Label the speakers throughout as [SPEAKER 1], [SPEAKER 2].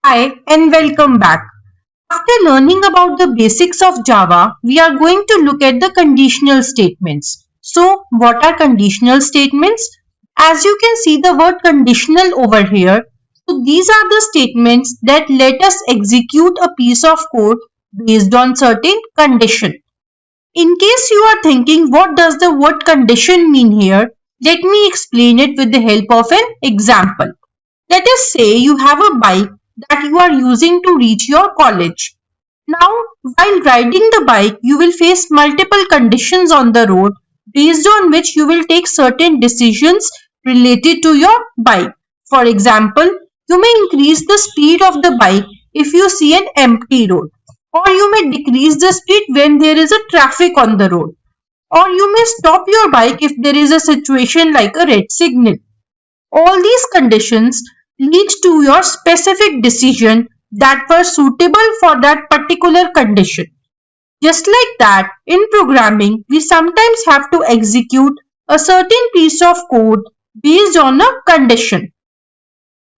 [SPEAKER 1] Hi and welcome back. After learning about the basics of Java, we are going to look at the conditional statements. So, what are conditional statements? As you can see the word conditional over here. So, these are the statements that let us execute a piece of code based on certain condition. In case you are thinking what does the word condition mean here, let me explain it with the help of an example. Let us say you have a bike that you are using to reach your college. Now, while riding the bike, you will face multiple conditions on the road based on which you will take certain decisions related to your bike. For example, you may increase the speed of the bike if you see an empty road, or you may decrease the speed when there is a traffic on the road, or you may stop your bike if there is a situation like a red signal. All these conditions lead to your specific decision that were suitable for that particular condition. Just like that, in programming, we sometimes have to execute a certain piece of code based on a condition.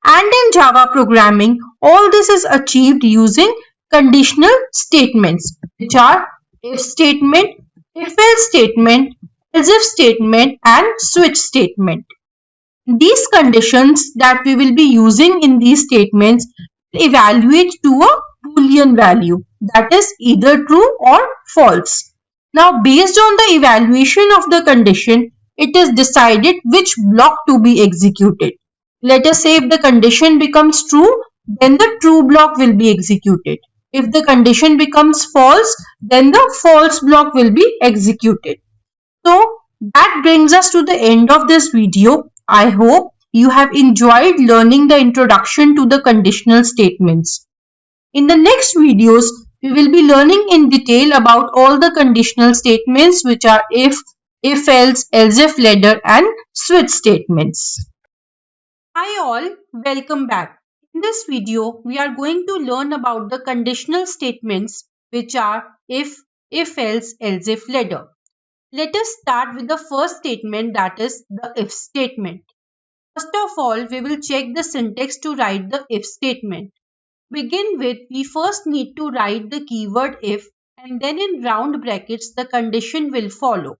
[SPEAKER 1] And in Java programming, all this is achieved using conditional statements, which are if statement, if else statement, else if statement, and switch statement. These conditions that we will be using in these statements evaluate to a Boolean value, that is either true or false. Now, based on the evaluation of the condition, it is decided which block to be executed. Let us say if the condition becomes true, then the true block will be executed. If the condition becomes false, then the false block will be executed. So that brings us to the end of this video. I hope you have enjoyed learning the introduction to the conditional statements. In the next videos, we will be learning in detail about all the conditional statements, which are if else if ladder, and switch statements. Hi all, welcome back. In this video, we are going to learn about the conditional statements, which are if else if ladder. Let us start with the first statement, that is the if statement. First of all, we will check the syntax to write the if statement. Begin with, we first need to write the keyword if, and then in round brackets the condition will follow.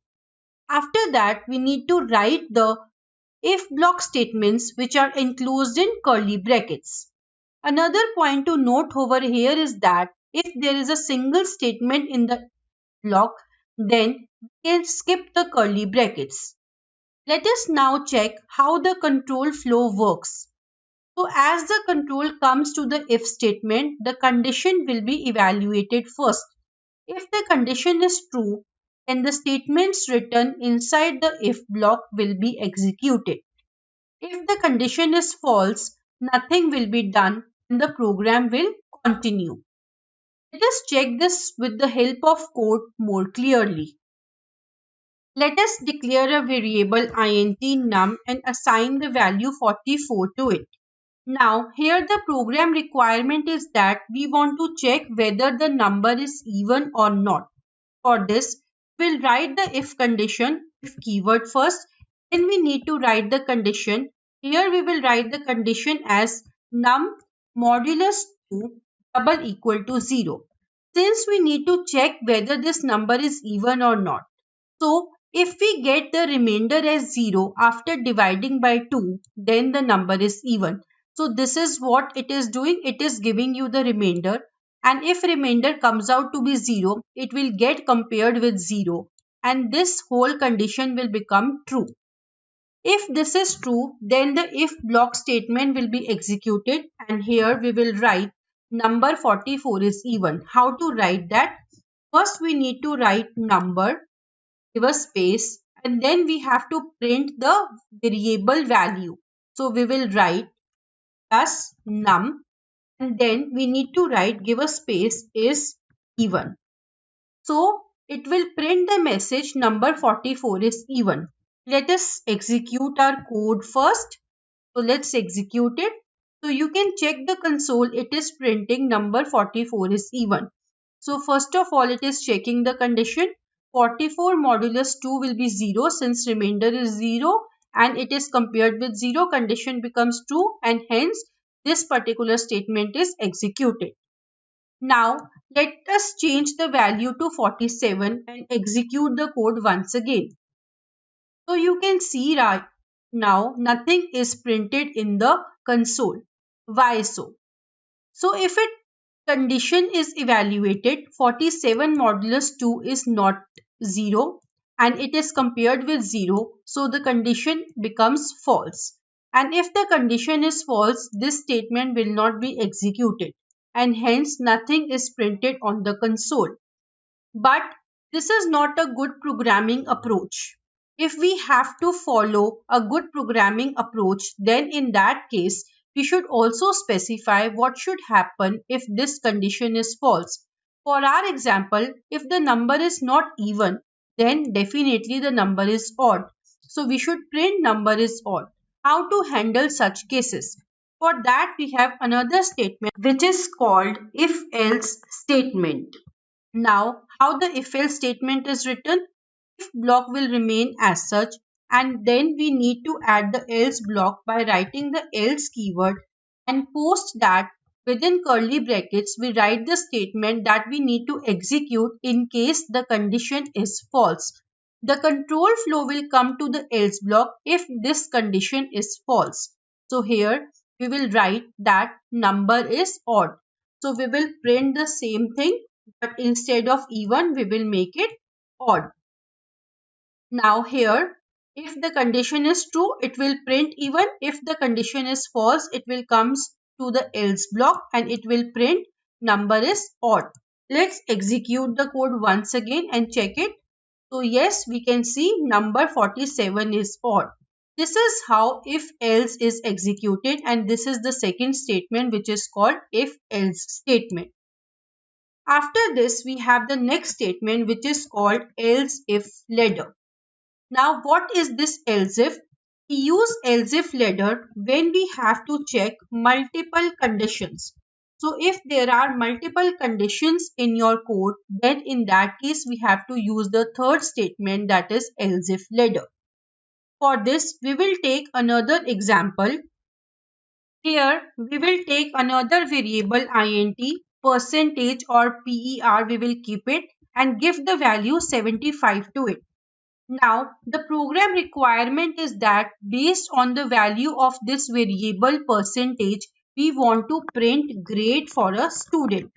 [SPEAKER 1] After that, we need to write the if block statements, which are enclosed in curly brackets. Another point to note over here is that if there is a single statement in the block, then we can skip the curly brackets. Let us now check how the control flow works. So as the control comes to the if statement, the condition will be evaluated first. If the condition is true, then the statements written inside the if block will be executed. If the condition is false, nothing will be done and the program will continue. Let us check this with the help of code more clearly. Let us declare a variable int num and assign the value 44 to it. Now, here the program requirement is that we want to check whether the number is even or not. For this, we'll write the if condition, if keyword first, then we need to write the condition. Here we will write the condition as num modulus 2 double equal to 0. Since we need to check whether this number is even or not. So, if we get the remainder as 0 after dividing by 2, then the number is even. So, this is what it is doing. It is giving you the remainder. And if remainder comes out to be 0, it will get compared with 0. And this whole condition will become true. If this is true, then the if block statement will be executed. And here we will write number 44 is even. How to write that? First, we need to write number, give a space, and then we have to print the variable value. So we will write plus num, and then we need to write, give a space, is even. So it will print the message number 44 is even. Let us execute our code first. So let's execute it. So you can check the console, it is printing number 44 is even. So first of all, it is checking the condition. 44 modulus 2 will be 0 since remainder is 0 and it is compared with 0, condition becomes true and hence this particular statement is executed. Now, let us change the value to 47 and execute the code once again. So you can see right now nothing is printed in the console. Why so? So if it condition is evaluated, 47 modulus 2 is not 0 and it is compared with 0, so the condition becomes false. And if the condition is false, this statement will not be executed and hence nothing is printed on the console. But this is not a good programming approach. If we have to follow a good programming approach, then in that case, we should also specify what should happen if this condition is false. For our example, if the number is not even, then definitely the number is odd. So we should print number is odd. How to handle such cases? For that, we have another statement which is called if-else statement. Now, how the if-else statement is written? If block will remain as such, and then we need to add the else block by writing the else keyword, and post that within curly brackets we write the statement that we need to execute in case the condition is false. The control flow will come to the else block if this condition is false. So here we will write that number is odd. So we will print the same thing, but instead of even we will make it odd. Now here, if the condition is true, it will print even. If the condition is false, it will comes to the else block and it will print number is odd. Let's execute the code once again and check it. So yes, we can see number 47 is odd. This is how if else is executed, and this is the second statement which is called if else statement. After this, we have the next statement which is called else if ladder. Now, what is this else if? We use else if ladder when we have to check multiple conditions. So, if there are multiple conditions in your code, then in that case, we have to use the third statement, that is else if ladder. For this, we will take another example. Here, we will take another variable int, percentage or per, we will keep it and give the value 75 to it. Now, the program requirement is that based on the value of this variable percentage, we want to print grade for a student.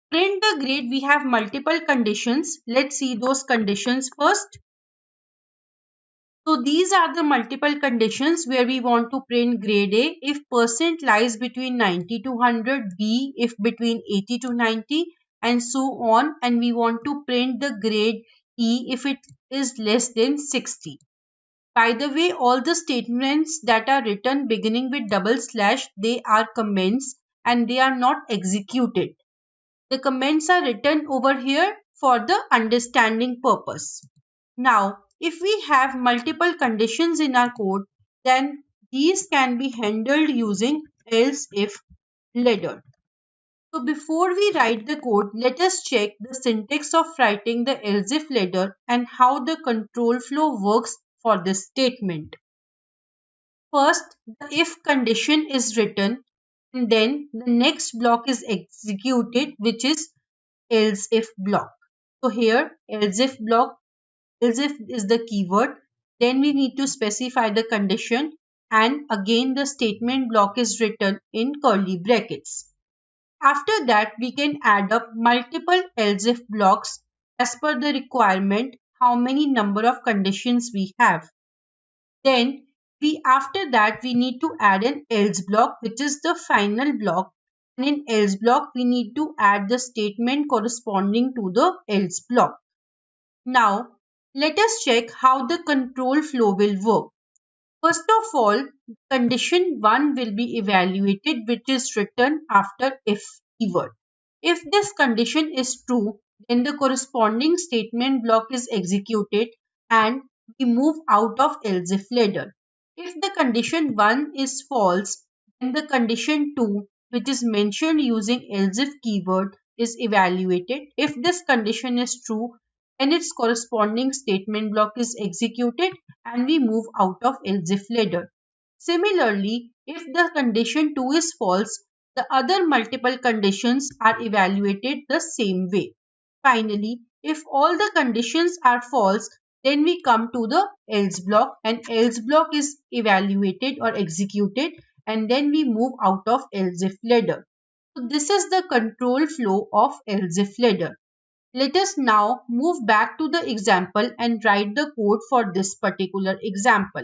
[SPEAKER 1] Print the grade, we have multiple conditions. Let's see those conditions first. So these are the multiple conditions where we want to print grade A if percent lies between 90 to 100, B if between 80 to 90 and so on, and we want to print the grade E if it is less than 60. By the way, all the statements that are written beginning with double slash, they are comments and they are not executed. The comments are written over here for the understanding purpose. Now, if we have multiple conditions in our code, then these can be handled using else if ladder. So before we write the code, let us check the syntax of writing the else if ladder and how the control flow works for this statement. First, the if condition is written and then the next block is executed, which is else if block. So here else if block, else if is the keyword, then we need to specify the condition and again the statement block is written in curly brackets. After that, we can add up multiple else if blocks as per the requirement how many number of conditions we have. Then after that we need to add an else block, which is the final block, and in else block we need to add the statement corresponding to the else block. Now let us check how the control flow will work. First of all, condition 1 will be evaluated, which is written after if keyword. If this condition is true, then the corresponding statement block is executed and we move out of else if ladder. If the condition 1 is false, then the condition 2, which is mentioned using else if keyword, is evaluated. If this condition is true, then its corresponding statement block is executed and we move out of else if ladder. Similarly, if the condition 2 is false, the other multiple conditions are evaluated the same way. Finally, if all the conditions are false, then we come to the else block, and else block is evaluated or executed, and then we move out of else if ladder. So this is the control flow of else if ladder. Let us now move back to the example and write the code for this particular example.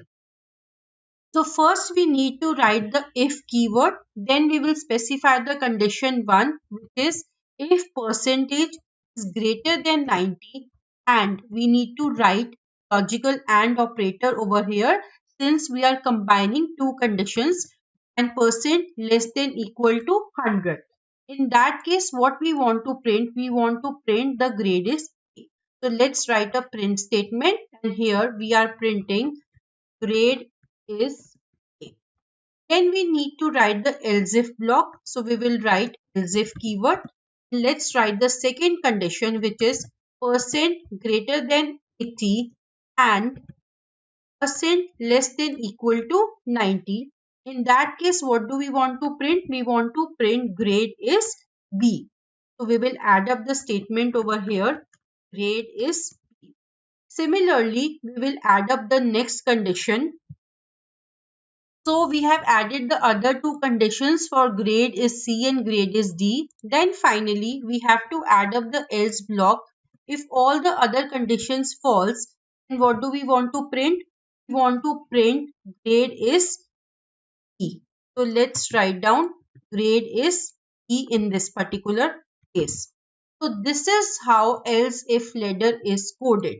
[SPEAKER 1] So first we need to write the if keyword, then we will specify the condition 1, which is if percentage is greater than 90, and we need to write logical AND operator over here since we are combining two conditions, and percent less than equal to 100. In that case, what we want to print? We want to print the grade is A. So let's write a print statement, and here we are printing grade is A. Then we need to write the else if block. So we will write else if keyword. Let's write the second condition, which is percent greater than 80 and percent less than equal to 90. In that case, what do we want to print? We want to print grade is B. So we will add up the statement over here. Grade is B. Similarly, we will add up the next condition. So we have added the other two conditions for grade is C and grade is D. Then finally, we have to add up the else block. If all the other conditions false, then what do we want to print? We want to print grade is E. So let's write down grade is E in this particular case. So this is how else if ladder is coded.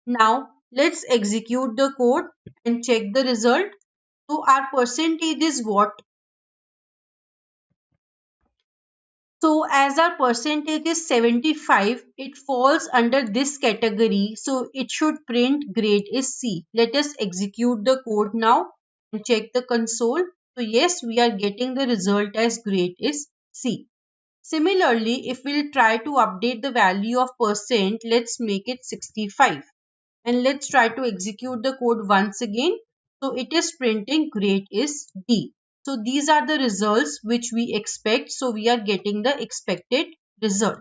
[SPEAKER 1] Now let's execute the code and check the result. So our percentage is what? So as our percentage is 75, it falls under this category. So it should print grade is C. Let us execute the code now and check the console. So yes, we are getting the result as grade is C. Similarly, if we'll try to update the value of percent, let's make it 65. And let's try to execute the code once again. So it is printing grade is D. So these are the results which we expect. So we are getting the expected result.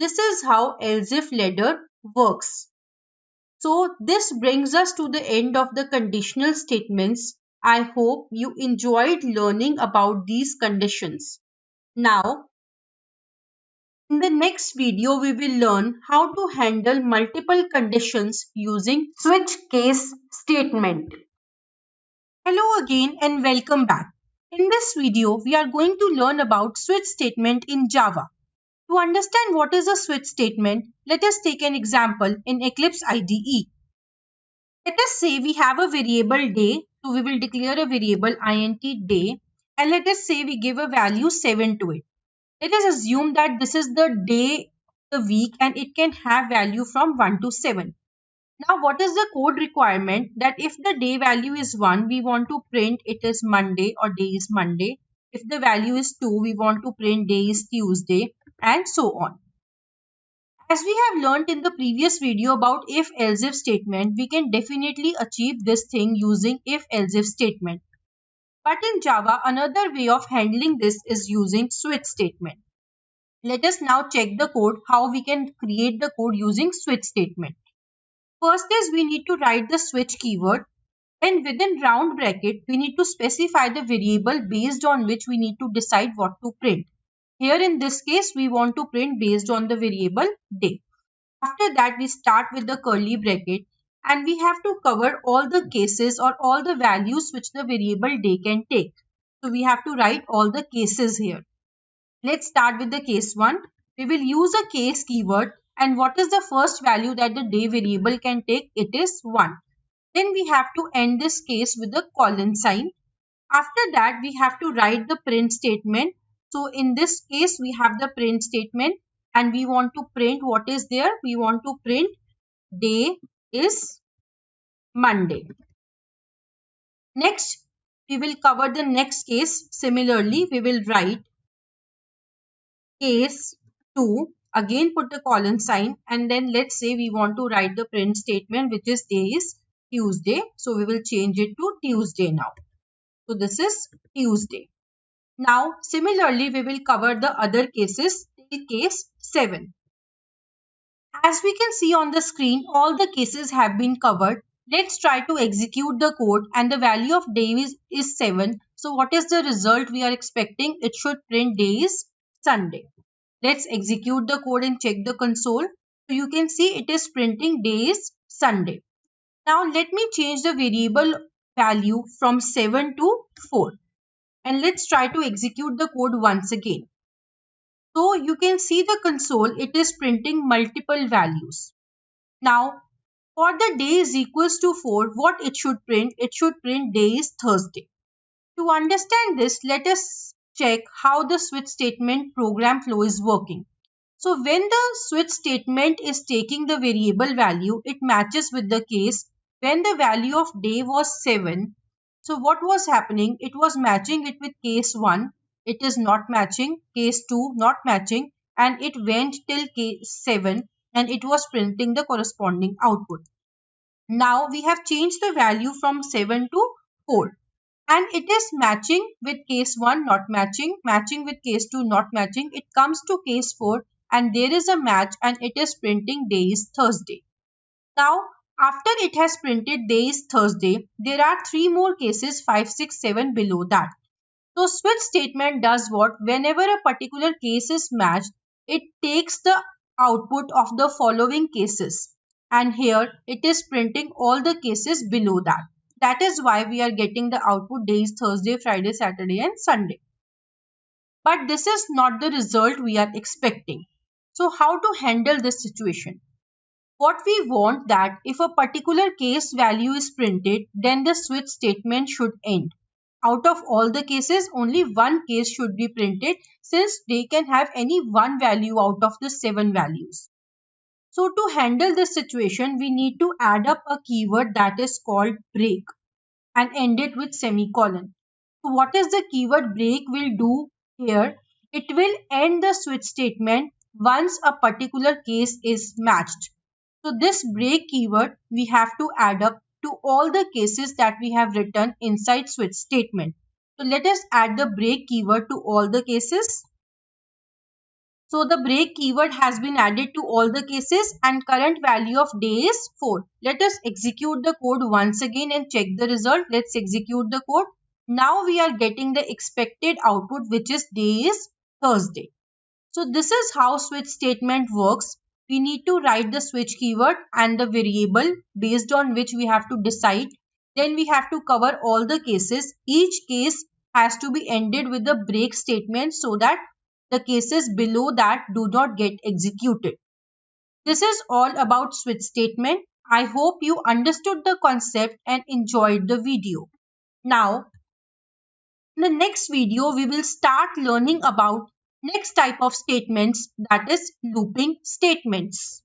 [SPEAKER 1] This is how else if ladder works. So this brings us to the end of the conditional statements. I hope you enjoyed learning about these conditions. Now, in the next video, we will learn how to handle multiple conditions using switch case statement. Hello again and welcome back. In this video, we are going to learn about switch statement in Java. To understand what is a switch statement, let us take an example in Eclipse IDE. Let us say we have a variable day, so we will declare a variable int day, and let us say we give a value 7 to it. Let us assume that this is the day of the week and it can have value from 1 to 7. Now, what is the code requirement? That if the day value is 1, we want to print it is Monday or day is Monday. If the value is 2, we want to print day is Tuesday, and so on. As we have learned in the previous video about if-else if statement, we can definitely achieve this thing using if-else if statement. But in Java, another way of handling this is using switch statement. Let us now check the code, how we can create the code using switch statement. First is we need to write the switch keyword. Then within round bracket, we need to specify the variable based on which we need to decide what to print. Here in this case, we want to print based on the variable day. After that, we start with the curly bracket and we have to cover all the cases or all the values which the variable day can take. So we have to write all the cases here. Let's start with the case 1. We will use a case keyword. And what is the first value that the day variable can take? It is 1. Then we have to end this case with a colon sign. After that, we have to write the print statement. So in this case, we have the print statement and we want to print what is there. We want to print day is Monday. Next, we will cover the next case. Similarly, we will write case 2. Again put the colon sign and then let's say we want to write the print statement which is day is Tuesday. So we will change it to Tuesday now. So this is Tuesday. Now, similarly, we will cover the other cases till case 7. As we can see on the screen, all the cases have been covered. Let's try to execute the code and the value of day is 7. So what is the result we are expecting? It should print day is Sunday. Let's execute the code and check the console. So you can see it is printing day is Sunday. Now let me change the variable value from 7 to 4. And let's try to execute the code once again. So you can see the console, it is printing multiple values. Now, for the day is equals to 4, what it should print? It should print day is Thursday. To understand this, let us check how the switch statement program flow is working. So when the switch statement is taking the variable value, it matches with the case. When the value of day was 7, so what was happening? It was matching it with case 1. It is not matching. Case 2 not matching. And it went till case 7 and it was printing the corresponding output. Now we have changed the value from 7 to 4. And it is matching with case 1 not matching, matching with case 2 not matching. It comes to case 4 and there is a match and it is printing day is Thursday. Now, after it has printed day is Thursday, there are 3 more cases 5, 6, 7 below that. So switch statement does what? Whenever a particular case is matched, it takes the output of the following cases. And here it is printing all the cases below that. That is why we are getting the output days Thursday, Friday, Saturday and Sunday. But this is not the result we are expecting. So how to handle this situation? What we want that if a particular case value is printed, then the switch statement should end. Out of all the cases, only one case should be printed since they can have any one value out of the 7 values. So to handle this situation, we need to add up a keyword that is called break and end it with semicolon. So what is the keyword break will do here? It will end the switch statement once a particular case is matched. So this break keyword we have to add up to all the cases that we have written inside switch statement. So let us add the break keyword to all the cases. So the break keyword has been added to all the cases and current value of day is 4. Let us execute the code once again and check the result. Let's execute the code. Now we are getting the expected output which is day is Thursday. So this is how switch statement works. We need to write the switch keyword and the variable based on which we have to decide. Then we have to cover all the cases. Each case has to be ended with the break statement so that the cases below that do not get executed. This is all about switch statement. I hope you understood the concept and enjoyed the video. Now, in the next video, we will start learning about next type of statements, that is looping statements.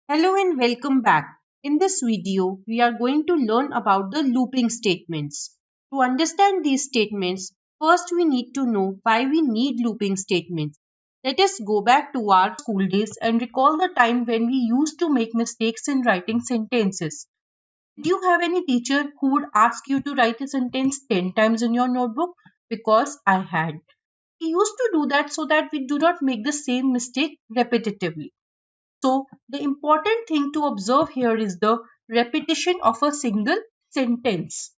[SPEAKER 1] Hello and welcome back. In this video, we are going to learn about the looping statements. To understand these statements, first we need to know why we need looping statements. Let us go back to our school days and recall the time when we used to make mistakes in writing sentences. Did you have any teacher who would ask you to write a sentence 10 times in your notebook? Because I had. We used to do that so that we do not make the same mistake repetitively. So the important thing to observe here is the repetition of a single sentence.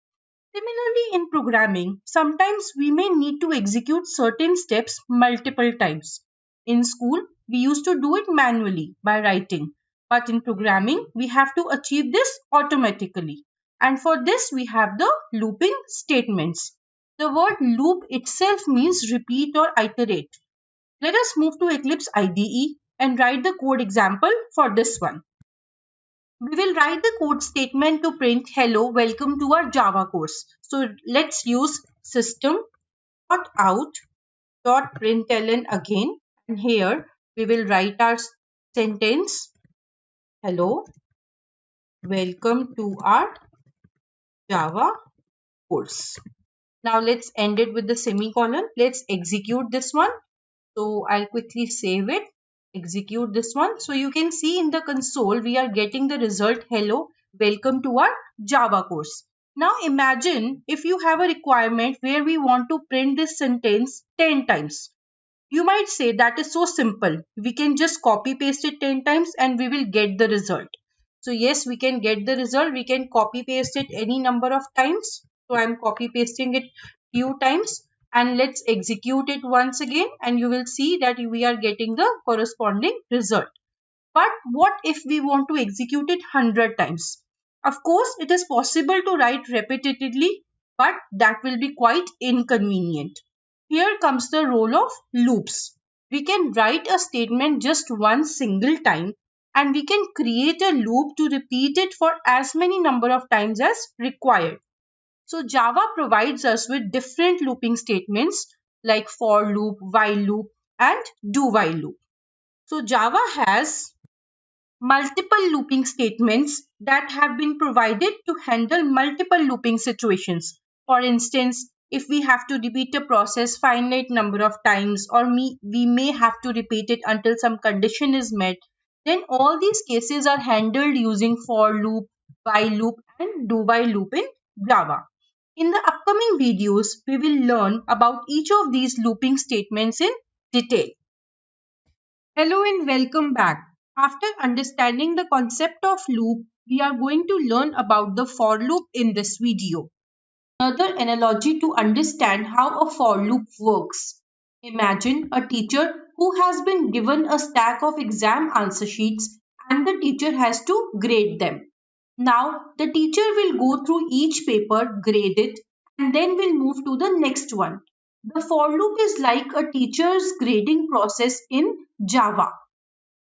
[SPEAKER 1] Similarly, in programming, sometimes we may need to execute certain steps multiple times. In school, we used to do it manually by writing, but in programming, we have to achieve this automatically. And for this, we have the looping statements. The word loop itself means repeat or iterate. Let us move to Eclipse IDE and write the code example for this one. We will write the code statement to print hello, welcome to our Java course. So let's use system.out.println again, and here we will write our sentence hello, welcome to our Java course. Now let's end it with the semicolon. Let's execute this one. So I'll quickly save it, execute this one. So you can see in the console, we are getting the result hello, welcome to our Java course. Now imagine if you have a requirement where we want to print this sentence 10 times. You might say that is so simple. We can just copy paste it 10 times and we will get the result. So yes, we can get the result. We can copy paste it any number of times. So I'm copy pasting it few times and let's execute it once again and you will see that we are getting the corresponding result. But what if we want to execute it 100 times? Of course, it is possible to write repetitively, but that will be quite inconvenient. Here comes the role of loops. We can write a statement just one single time and we can create a loop to repeat it for as many number of times as required. So Java provides us with different looping statements like for loop, while loop and do while loop. So Java has multiple looping statements that have been provided to handle multiple looping situations. For instance, if we have to repeat a process finite number of times or we may have to repeat it until some condition is met, then all these cases are handled using for loop, while loop and do while loop in Java. In the upcoming videos, we will learn about each of these looping statements in detail. Hello and welcome back. After understanding the concept of loop, we are going to learn about the for loop in this video. Another analogy to understand how a for loop works. Imagine a teacher who has been given a stack of exam answer sheets and the teacher has to grade them. Now, the teacher will go through each paper, grade it, and then will move to the next one. The for loop is like a teacher's grading process in Java.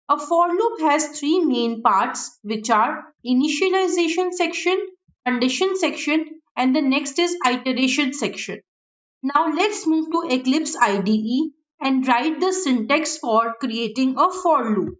[SPEAKER 1] A for loop has three main parts, which are initialization section, condition section, and the next is iteration section. Now let's move to Eclipse IDE and write the syntax for creating a for loop.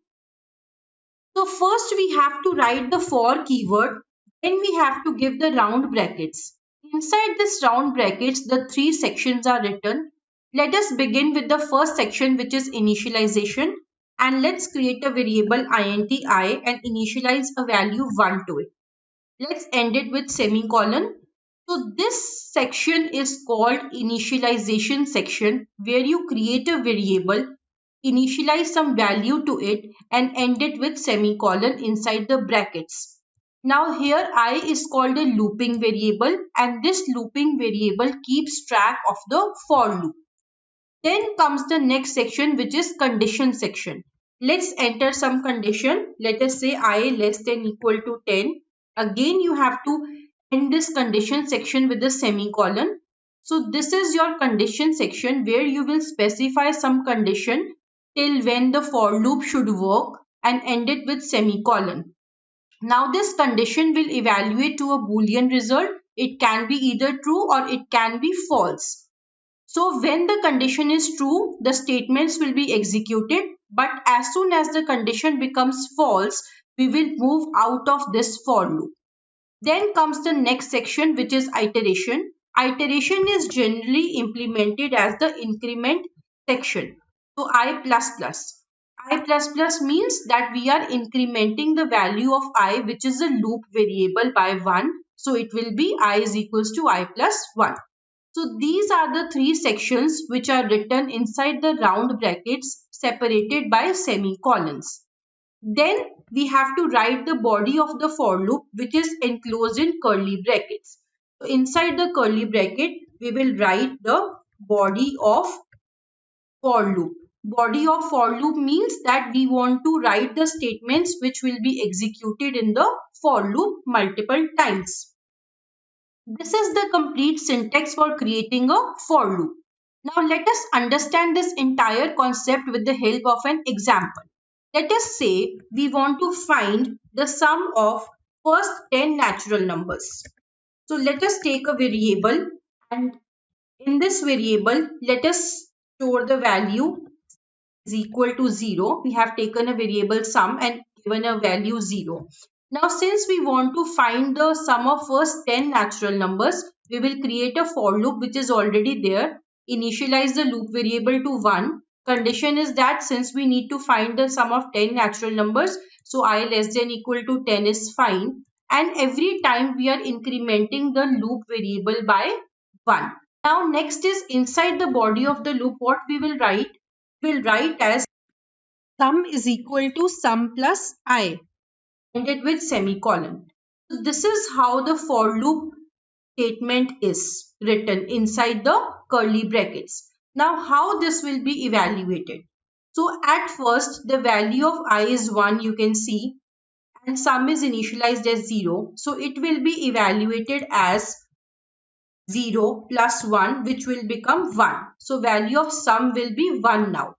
[SPEAKER 1] So first we have to write the for keyword, then we have to give the round brackets. Inside this round brackets, the three sections are written. Let us begin with the first section, which is initialization, and let's create a variable int_i and initialize a value 1 to it. Let's end it with semicolon. So this section is called initialization section, where you create a variable, initialize some value to it and end it with semicolon inside the brackets. Now here I is called a looping variable and this looping variable keeps track of the for loop. Then comes the next section, which is condition section. Let's enter some condition. Let us say I less than equal to 10. Again you have to end this condition section with a semicolon. So this is your condition section where you will specify some condition till when the for loop should work and end it with semicolon. Now this condition will evaluate to a boolean result. It can be either true or it can be false. So when the condition is true, the statements will be executed, but as soon as the condition becomes false, we will move out of this for loop. Then comes the next section, which is iteration. Iteration is generally implemented as the increment section. So I++. I++ means that we are incrementing the value of I, which is a loop variable, by 1. So it will be I is equals to I plus 1. So these are the three sections which are written inside the round brackets separated by semicolons. Then we have to write the body of the for loop, which is enclosed in curly brackets. So inside the curly bracket, we will write the body of for loop. Body of for loop means that we want to write the statements which will be executed in the for loop multiple times. This is the complete syntax for creating a for loop. Now let us understand this entire concept with the help of an example. Let us say we want to find the sum of first 10 natural numbers. So let us take a variable and in this variable let us store the value is equal to 0. We have taken a variable sum and given a value 0. Now since we want to find the sum of first 10 natural numbers, we will create a for loop which is already there. Initialize the loop variable to 1. Condition is that since we need to find the sum of 10 natural numbers, so I less than equal to 10 is fine. and every time we are incrementing the loop variable by 1. Now next is inside the body of the loop, what we will write? We will write as sum is equal to sum plus I ended with semicolon. So this is how the for loop statement is written inside the curly brackets. Now how this will be evaluated? So at first the value of I is 1, you can see, and sum is initialized as 0. So it will be evaluated as 0 plus 1, which will become 1. So value of sum will be 1 now.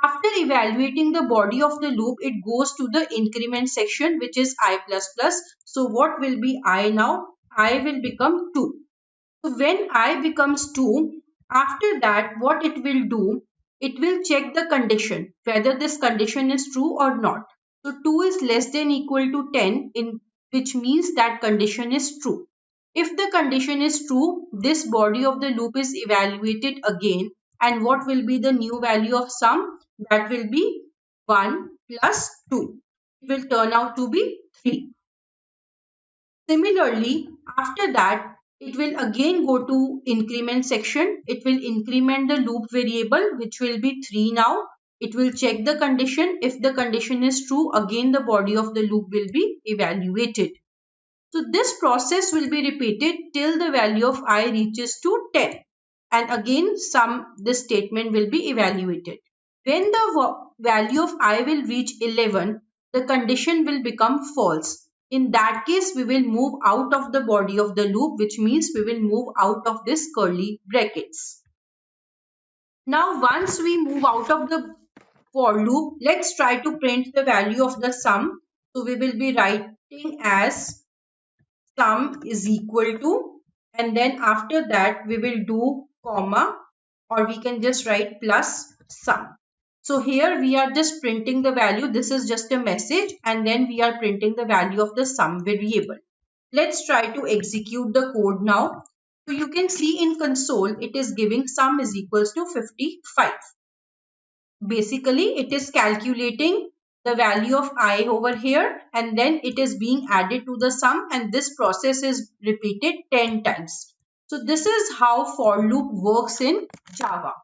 [SPEAKER 1] After evaluating the body of the loop, it goes to the increment section, which is I plus plus. So what will be I now? I will become 2. So when I becomes 2, after that what it will do, it will check the condition, whether this condition is true or not. So 2 is less than equal to 10, which means that condition is true. If the condition is true, this body of the loop is evaluated again, and what will be the new value of sum? That will be 1 plus 2. It will turn out to be 3. Similarly, after that, it will again go to increment section. It will increment the loop variable, which will be 3 now. It will check the condition. If the condition is true, again the body of the loop will be evaluated. So this process will be repeated till the value of I reaches to 10. And again, this statement will be evaluated. When the value of I will reach 11, the condition will become false. In that case, we will move out of the body of the loop, which means we will move out of this curly brackets. Now, once we move out of the for loop, let's try to print the value of the sum. So we will be writing as sum is equal to, and then after that we will do comma, or we can just write plus sum. So here we are just printing the value. This is just a message, and then we are printing the value of the sum variable. Let's try to execute the code now. So you can see in console it is giving sum is equals to 55. Basically it is calculating the value of I over here, and then it is being added to the sum, and this process is repeated 10 times. So this is how for loop works in Java.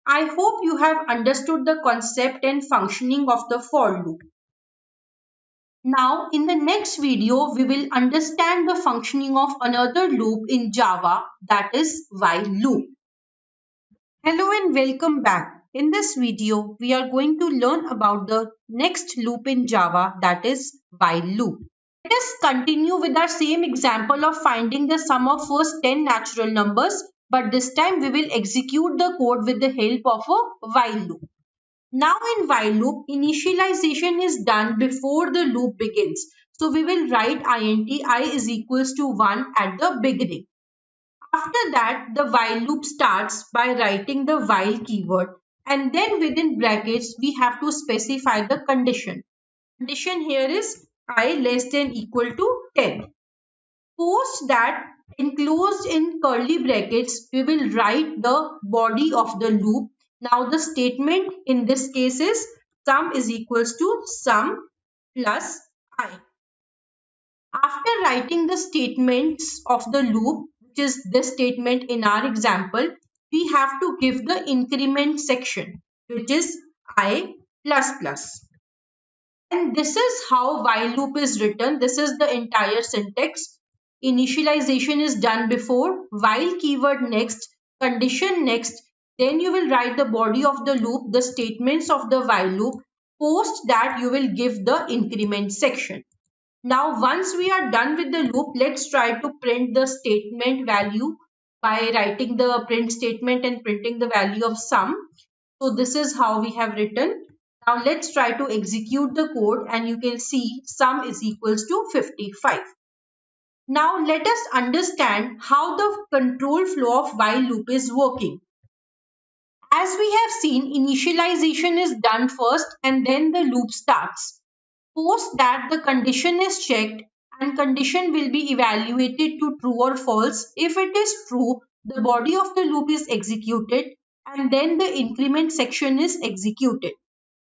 [SPEAKER 1] I hope you have understood the concept and functioning of the for loop. Now in the next video we will understand the functioning of another loop in Java, that is while loop. Hello and welcome back. In this video, we are going to learn about the next loop in Java, that is while loop. Let us continue with our same example of finding the sum of first 10 natural numbers, but this time we will execute the code with the help of a while loop. Now in while loop, initialization is done before the loop begins. So we will write int I is equals to 1 at the beginning. After that, the while loop starts by writing the while keyword, and then within brackets we have to specify the condition. Condition here is I less than equal to 10. Post that, enclosed in curly brackets, we will write the body of the loop. Now the statement in this case is sum is equals to sum plus I. After writing the statements of the loop, which is this statement in our example, we have to give the increment section, which is I plus plus. And this is how while loop is written. This is the entire syntax. Initialization is done before, while keyword next, condition next, then you will write the body of the loop, the statements of the while loop. Post that you will give the increment section. Now once we are done with the loop, let's try to print the statement value by writing the print statement and printing the value of sum. So this is how we have written. Now let's try to execute the code, and you can see sum is equals to 55. Now let us understand how the control flow of while loop is working. As we have seen, initialization is done first and then the loop starts. Post that, the condition is checked and condition will be evaluated to true or false. If it is true, the body of the loop is executed and then the increment section is executed.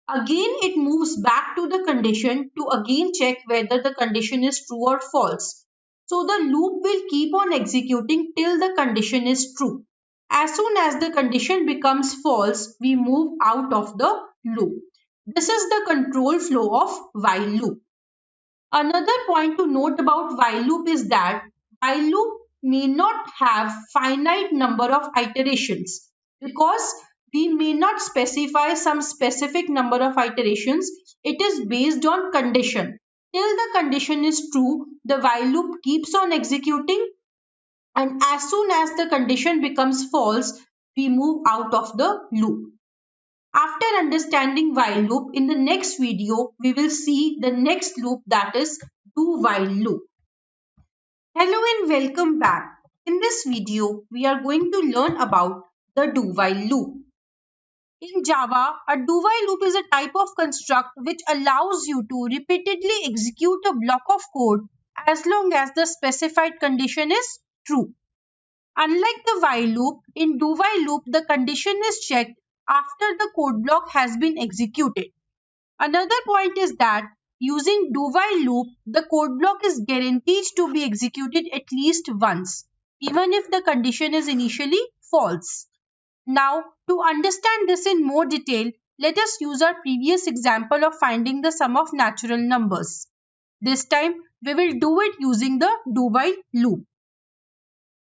[SPEAKER 1] Again, it moves back to the condition to again check whether the condition is true or false. So the loop will keep on executing till the condition is true. As soon as the condition becomes false, we move out of the loop. This is the control flow of while loop. Another point to note about while loop is that while loop may not have finite number of iterations because we may not specify some specific number of iterations. It is based on condition. Till the condition is true, the while loop keeps on executing, and as soon as the condition becomes false, we move out of the loop. After understanding while loop, in the next video, we will see the next loop, that is do while loop. Hello and welcome back. In this video, we are going to learn about the do while loop. In Java, a do while loop is a type of construct which allows you to repeatedly execute a block of code as long as the specified condition is true. Unlike the while loop, in do while loop, the condition is checked after the code block has been executed. Another point is that using do while loop, the code block is guaranteed to be executed at least once, even if the condition is initially false. Now, to understand this in more detail, let us use our previous example of finding the sum of natural numbers. This time, we will do it using the do while loop.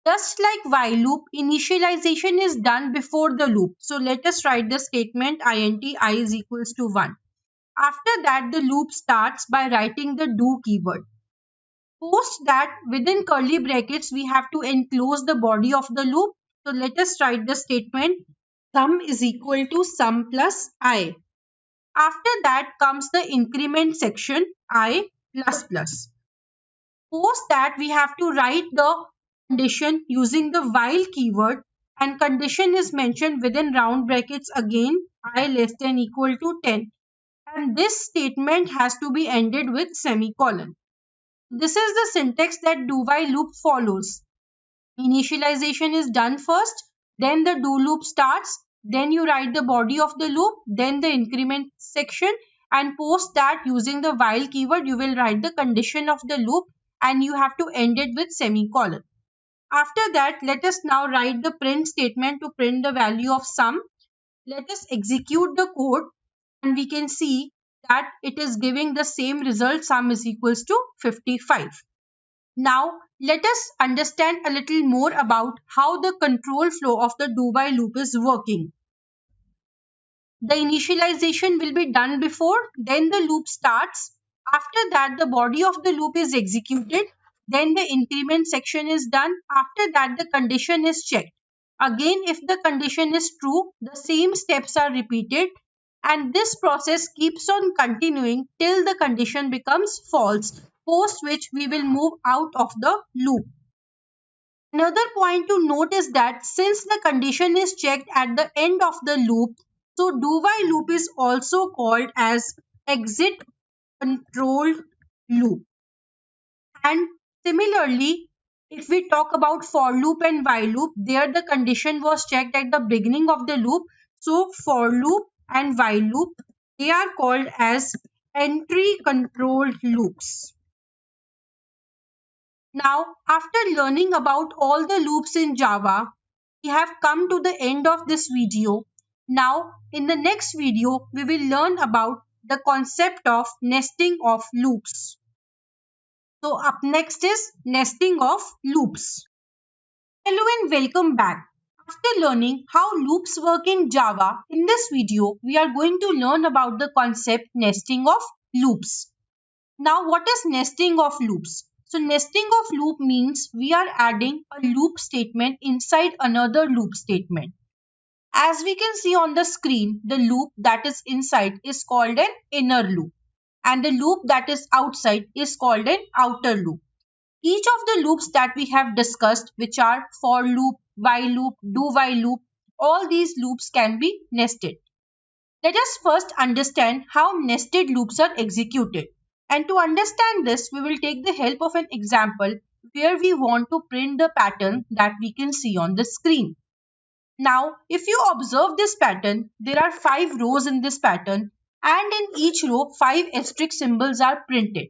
[SPEAKER 1] Just like while loop, initialization is done before the loop. So let us write the statement int I is equals to 1. After that, the loop starts by writing the do keyword. Post that, within curly brackets, we have to enclose the body of the loop. So let us write the statement sum is equal to sum plus I. After that comes the increment section I plus plus. Post that, we have to write the condition using the while keyword, and condition is mentioned within round brackets again, I less than equal to 10, and this statement has to be ended with semicolon. This is the syntax that do while loop follows. Initialization is done first, then the do loop starts, then you write the body of the loop, then the increment section, and post that using the while keyword you will write the condition of the loop and you have to end it with semicolon. After that, let us now write the print statement to print the value of sum. Let us execute the code and we can see that it is giving the same result, sum is equals to 55. Now, let us understand a little more about how the control flow of the do while loop is working. The initialization will be done before, then the loop starts. After that, the body of the loop is executed. Then the increment section is done. After that, the condition is checked. Again, if the condition is true, the same steps are repeated. And this process keeps on continuing till the condition becomes false, post which we will move out of the loop. Another point to note is that since the condition is checked at the end of the loop, so do while loop is also called as exit control loop. And similarly, if we talk about for loop and while loop, there the condition was checked at the beginning of the loop. So for loop and while loop, they are called as entry control loops. Now, after learning about all the loops in Java, we have come to the end of this video. Now, in the next video, we will learn about the concept of nesting of loops. So, up next is nesting of loops. Hello and welcome back. After learning how loops work in Java, in this video, we are going to learn about the concept nesting of loops. Now, what is nesting of loops? So nesting of loop means we are adding a loop statement inside another loop statement. As we can see on the screen, the loop that is inside is called an inner loop and the loop that is outside is called an outer loop. Each of the loops that we have discussed, which are for loop, while loop, do while loop, all these loops can be nested. Let us first understand how nested loops are executed. And to understand this, we will take the help of an example where we want to print the pattern that we can see on the screen. Now, if you observe this pattern, there are 5 rows in this pattern and in each row 5 asterisk symbols are printed.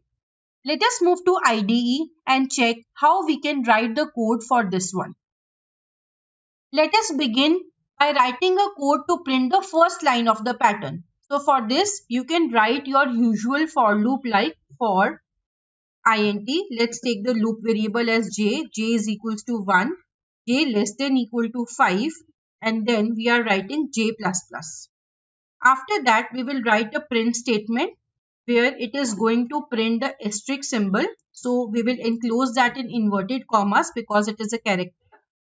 [SPEAKER 1] Let us move to IDE and check how we can write the code for this one. Let us begin by writing a code to print the first line of the pattern. So for this, you can write your usual for loop like for int. Let's take the loop variable as j is equals to 1, j less than equal to 5, and then we are writing j++. After that, we will write a print statement where it is going to print the asterisk symbol. So we will enclose that in inverted commas because it is a character,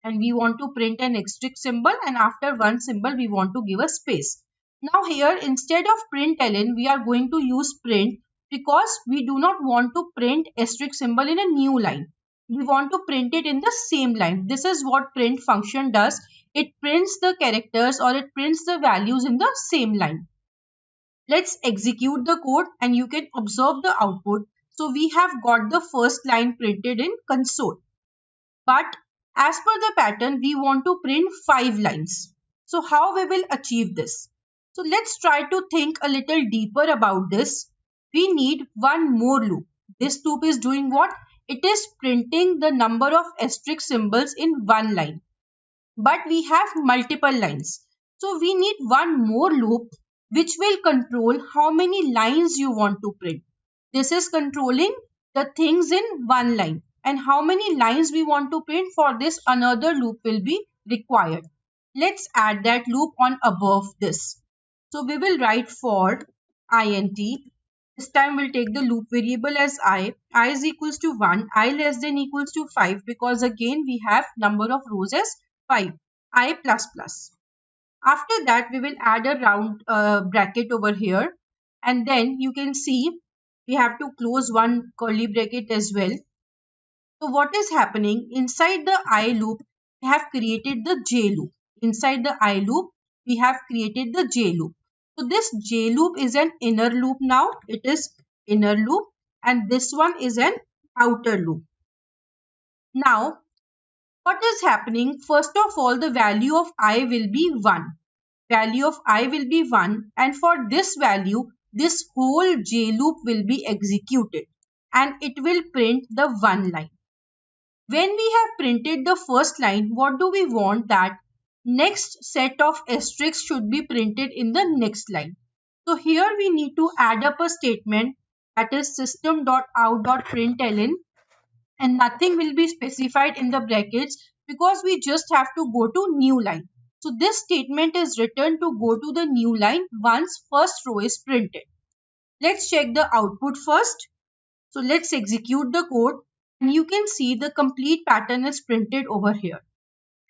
[SPEAKER 1] and we want to print an asterisk symbol, and after one symbol we want to give a space. Now here, instead of println, we are going to use print because we do not want to print asterisk symbol in a new line. We want to print it in the same line. This is what print function does. It prints the characters or it prints the values in the same line. Let's execute the code and you can observe the output. So we have got the first line printed in console. But as per the pattern, we want to print 5 lines. So how we will achieve this? So let's try to think a little deeper about this. We need one more loop. This loop is doing what? It is printing the number of asterisk symbols in one line. But we have multiple lines. So we need one more loop which will control how many lines you want to print. This is controlling the things in one line. And how many lines we want to print, for this another loop will be required. Let's add that loop on above this. So we will write for int. This time we'll take the loop variable as I is equals to 1, I less than equals to 5, because again we have number of rows as 5, I plus plus. After that we will add a round bracket over here, and then you can see we have to close one curly bracket as well. So what is happening inside the I loop? We have created the j loop. Inside the I loop, we have created the j loop. So this j loop is an inner loop now. It is inner loop, and this one is an outer loop. Now, what is happening? First of all, the value of I will be 1. Value of I will be 1, and for this value, this whole j loop will be executed and it will print the one line. When we have printed the first line, what do we want? That next set of asterisks should be printed in the next line. So here we need to add up a statement, that is system.out.println, and nothing will be specified in the brackets because we just have to go to new line. So this statement is written to go to the new line once first row is printed. Let's check the output first. So let's execute the code. And you can see the complete pattern is printed over here.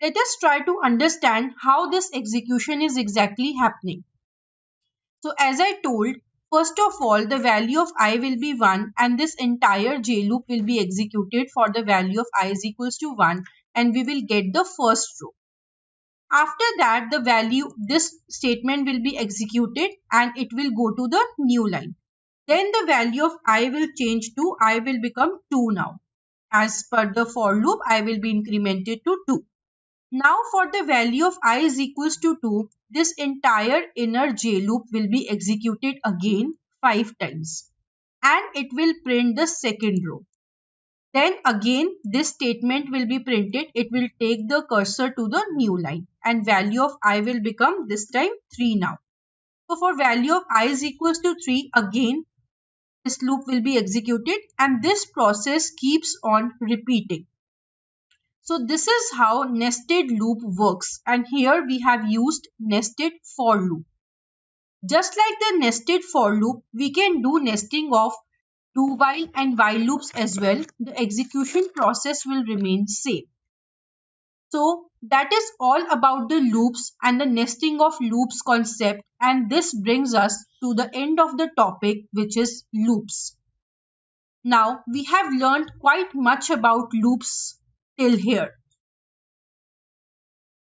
[SPEAKER 1] Let us try to understand how this execution is exactly happening. So as I told, first of all, the value of I will be 1 and this entire j loop will be executed for the value of I is equals to 1, and we will get the first row. After that, the value, this statement will be executed and it will go to the new line. Then the value of I will change to, I will become 2 now. As per the for loop, I will be incremented to 2. Now for the value of I is equals to 2, this entire inner j loop will be executed again 5 times. And it will print the second row. Then again this statement will be printed. It will take the cursor to the new line. And value of I will become this time 3 now. So for value of I is equals to 3, again this loop will be executed and this process keeps on repeating. So this is how nested loop works, and here we have used nested for loop. Just like the nested for loop, we can do nesting of do while and while loops as well. The execution process will remain same. So that is all about the loops and the nesting of loops concept, and this brings us to the end of the topic, which is loops. Now we have learned quite much about loops till here.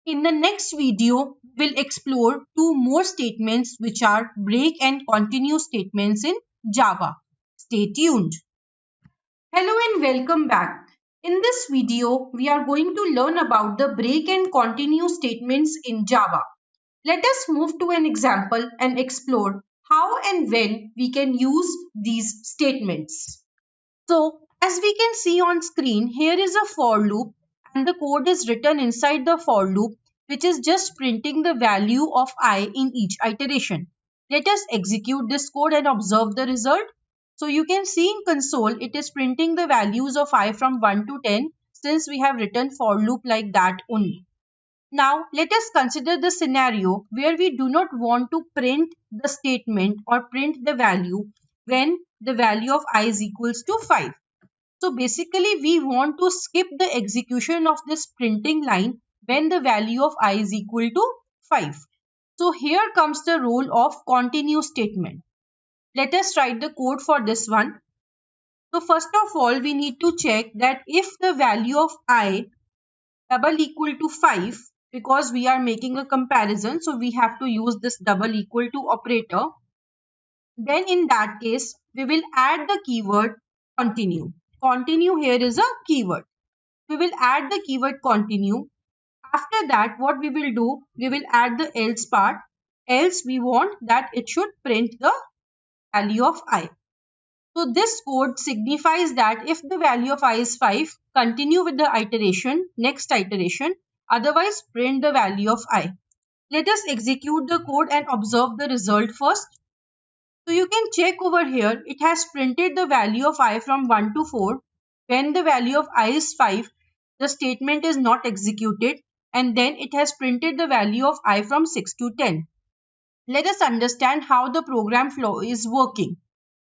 [SPEAKER 1] In the next video, we'll explore 2 more statements, which are break and continue statements in Java. Stay tuned. Hello and welcome back. In this video, we are going to learn about the break and continue statements in Java. Let us move to an example and explore how and when we can use these statements. So as we can see on screen, here is a for loop and the code is written inside the for loop, which is just printing the value of I in each iteration. Let us execute this code and observe the result. So you can see in console, it is printing the values of I from 1 to 10 since we have written for loop like that only. Now let us consider the scenario where we do not want to print the statement or print the value when the value of I is equals to 5. So basically we want to skip the execution of this printing line when the value of I is equal to 5. So here comes the role of continue statement. Let us write the code for this one. So first of all we need to check that if the value of I double equal to 5, because we are making a comparison, so we have to use this double equal to operator, then in that case we will add the keyword continue. Continue here is a keyword. We will add the keyword continue. After that what we will do, we will add the else part. Else we want that it should print the value of I. So this code signifies that if the value of I is 5, continue with the iteration, next iteration, otherwise print the value of I. Let us execute the code and observe the result first. So you can check over here, it has printed the value of I from 1 to 4. When the value of I is 5, the statement is not executed and then it has printed the value of I from 6 to 10. Let us understand how the program flow is working.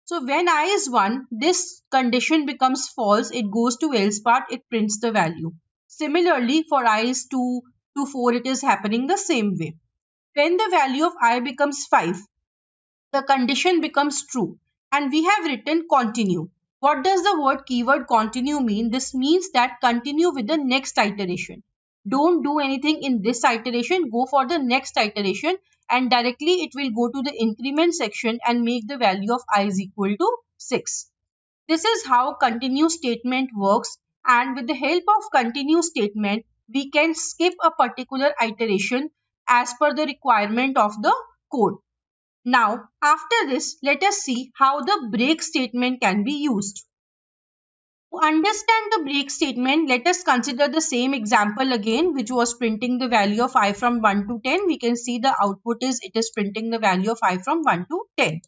[SPEAKER 1] So when I is 1, this condition becomes false, it goes to else part, it prints the value. Similarly, for I is 2 to 4, it is happening the same way. When the value of I becomes 5, the condition becomes true and we have written continue. What does the word keyword continue mean? This means that continue with the next iteration. Don't do anything in this iteration, go for the next iteration and directly it will go to the increment section and make the value of I is equal to 6. This is how continue statement works, and with the help of continue statement we can skip a particular iteration as per the requirement of the code. Now, after this, let us see how the break statement can be used. To understand the break statement, let us consider the same example again, which was printing the value of I from 1 to 10. We can see the output is it is printing the value of I from 1 to 10.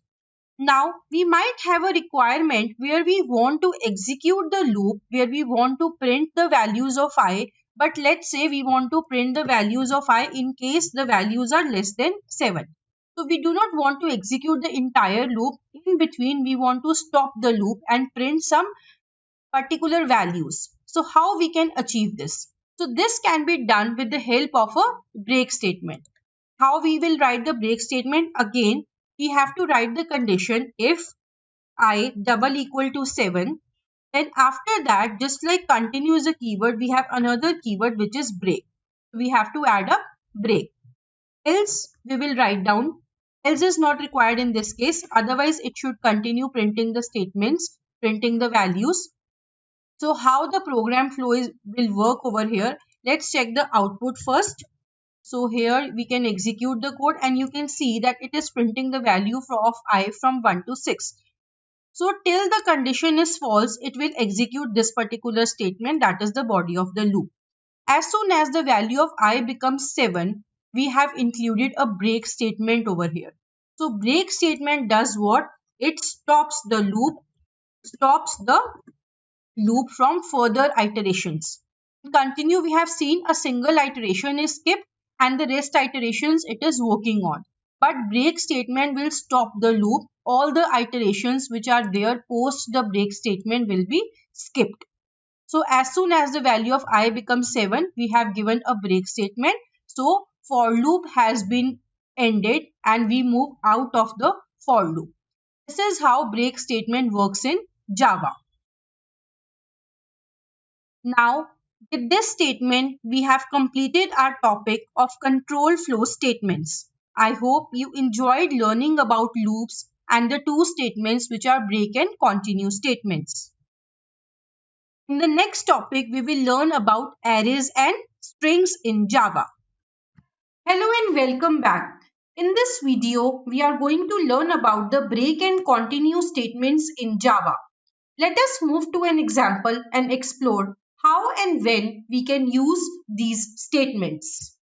[SPEAKER 1] Now, we might have a requirement where we want to execute the loop, where we want to print the values of I, but let's say we want to print the values of I in case the values are less than 7. So we do not want to execute the entire loop. In between, we want to stop the loop and print some particular values. So how we can achieve this? So this can be done with the help of a break statement. How we will write the break statement? Again, we have to write the condition if I double equal to 7. Then after that, just like continue is a keyword, we have another keyword which is break. We have to add a break. Else we will write down. Else is not required in this case. Otherwise, it should continue printing the statements, printing the values. So how the program flow will work over here. Let's check the output first. So here we can execute the code and you can see that it is printing the value of I from 1 to 6. So till the condition is false, it will execute this particular statement, that is the body of the loop. As soon as the value of I becomes 7, we have included a break statement over here. So break statement does what? It stops the loop from further iterations. Continue, we have seen a single iteration is skipped and the rest iterations it is working on. But break statement will stop the loop. All the iterations which are there post the break statement will be skipped. So as soon as the value of I becomes 7, we have given a break statement. So for loop has been ended and we move out of the for loop. This is how break statement works in Java. Now, with this statement, we have completed our topic of control flow statements. I hope you enjoyed learning about loops and the two statements which are break and continue statements. In the next topic, we will learn about arrays and strings in Java. Hello and welcome back. In this video, we are going to learn about the break and continue statements in Java. Let us move to an example and explore how and when we can use these statements.